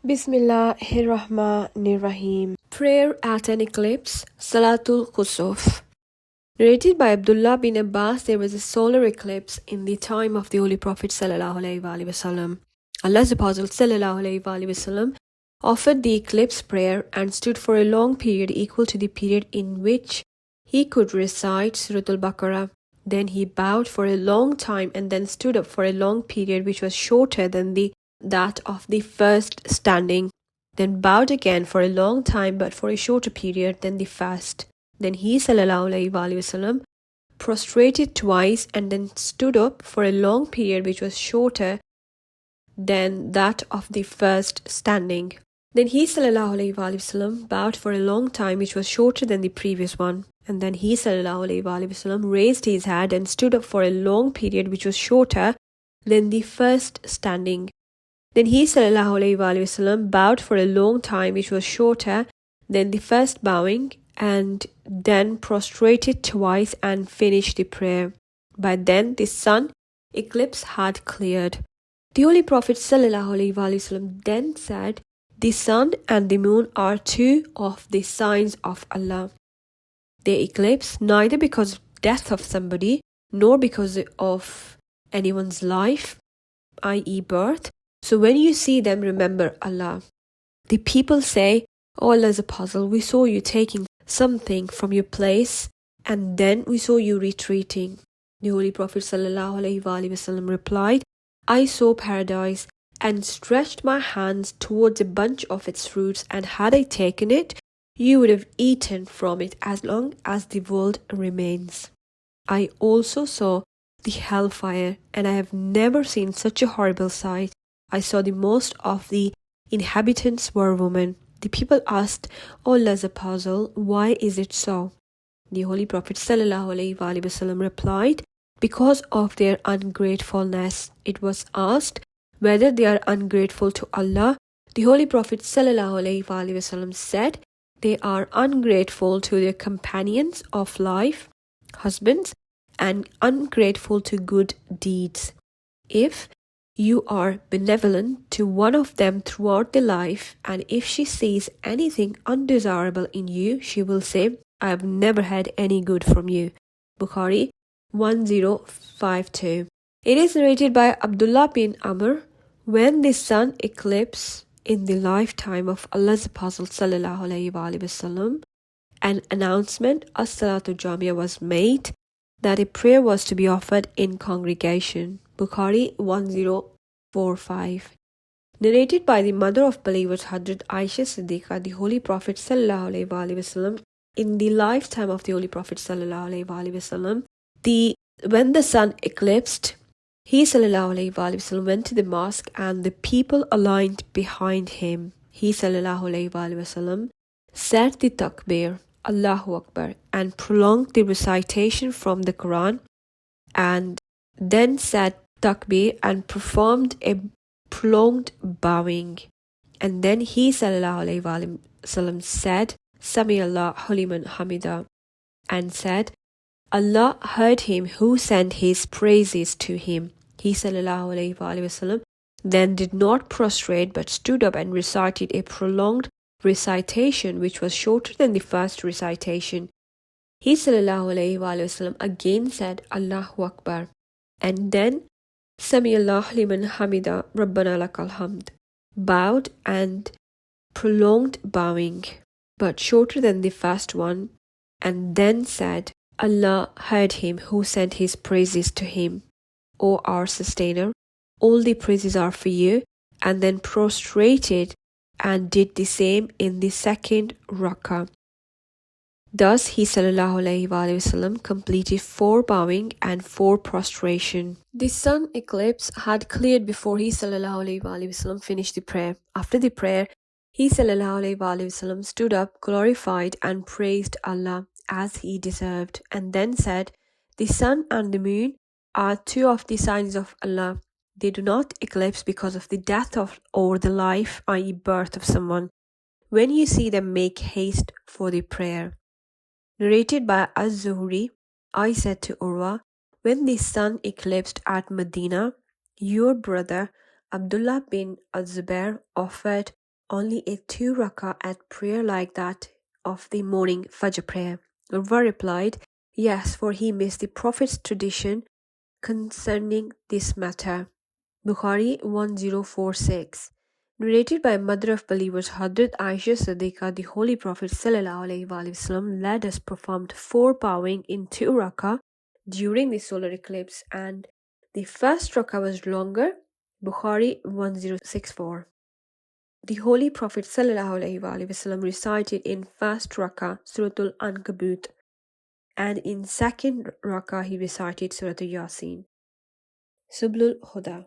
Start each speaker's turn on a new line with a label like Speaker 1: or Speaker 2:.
Speaker 1: Bismillahirrahmanirrahim. Prayer at an eclipse, Salat Al-Kusuof. Narrated by Abdullah bin Abbas, there was a solar eclipse in the time of the Holy Prophet ﷺ. Allah's Apostle ﷺ offered the eclipse prayer and stood for a long period equal to the period in which he could recite Surah Al-Baqarah. Then he bowed for a long time and then stood up for a long period which was shorter than that of the first standing. Then bowed again for a long time but for a shorter period than the first. Then he ﷺ prostrated twice and then stood up for a long period which was shorter than that of the first standing. Then he ﷺ bowed for a long time which was shorter than the previous one. And then he ﷺ raised his head and stood up for a long period which was shorter than the first standing. Then he ﷺ bowed for a long time which was shorter than the first bowing, and then prostrated twice and finished the prayer. By then the sun eclipse had cleared. The Holy Prophet ﷺ then said, "The sun and the moon are two of the signs of Allah. They eclipse neither because of death of somebody nor because of anyone's life, i.e. birth. So when you see them, remember Allah." The people say, "O Allah's Apostle, we saw you taking something from your place and then we saw you retreating." The Holy Prophet ﷺ replied, "I saw paradise and stretched my hands towards a bunch of its fruits, and had I taken it, you would have eaten from it as long as the world remains. I also saw the hellfire, and I have never seen such a horrible sight. I saw the most of the inhabitants were women." The people asked, "O Allah's Apostle, why is it so?" The Holy Prophet ﷺ replied, "Because of their ungratefulness." It was asked whether they are ungrateful to Allah. The Holy Prophet ﷺ said, "They are ungrateful to their companions of life, husbands, and ungrateful to good deeds. If you are benevolent to one of them throughout their life, and if she sees anything undesirable in you, she will say, 'I have never had any good from you.'" Bukhari 1052. It is narrated by Abdullah bin Amr, when the sun eclipsed in the lifetime of Allah's Apostle ﷺ, an announcement, as-salatu jamia, was made that a prayer was to be offered in congregation. Bukhari 1045. Narrated by the mother of believers, Hazrat Aisha Siddiqa, the Holy Prophet ﷺ, in the lifetime of the Holy Prophet ﷺ, when the sun eclipsed, he ﷺ went to the mosque and the people aligned behind him. He ﷺ said the takbir, Allahu Akbar, and prolonged the recitation from the Quran, and then said takbir and performed a prolonged bowing. And then he ﷺ said, "Sami Allahu liman hamida," and said, "Allah heard him who sent his praises to him." He ﷺ then did not prostrate but stood up and recited a prolonged recitation which was shorter than the first recitation. He ﷺ again said, "Allahu Akbar," and then Sami Allahu liman hamida, Rabbana lakal hamd, bowed and prolonged bowing, but shorter than the first one, and then said, "Allah heard him who sent his praises to him. O our sustainer, all the praises are for you," and then prostrated and did the same in the second rak'ah. Thus he ﷺ completed 4 bowing and 4 prostration. The sun eclipse had cleared before he ﷺ finished the prayer. After the prayer, he ﷺ stood up, glorified and praised Allah as he deserved, and then said, "The sun and the moon are 2 of the signs of Allah. They do not eclipse because of the death of or the life, i.e. birth of someone. When you see them, make haste for the prayer." Narrated by Az-Zuhri, I said to Urwa, "When the sun eclipsed at Madinah, your brother Abdullah bin Az-Zubair offered only a 2 rak'at prayer like that of the morning Fajr prayer? Urwa replied, yes, for he missed the Prophet's tradition concerning this matter. Bukhari 1046. Narrated by Mother of Believers Hadrat Aisha Siddiqa, the Holy Prophet ﷺ led us performed 4 bowing in 2 rak'ah during the solar eclipse, and the first rak'ah was longer. Bukhari 1064. The Holy Prophet ﷺ recited in first rak'ah Suratul Ankabut, and in second rak'ah he recited Suratul Yasin. Sublul Huda.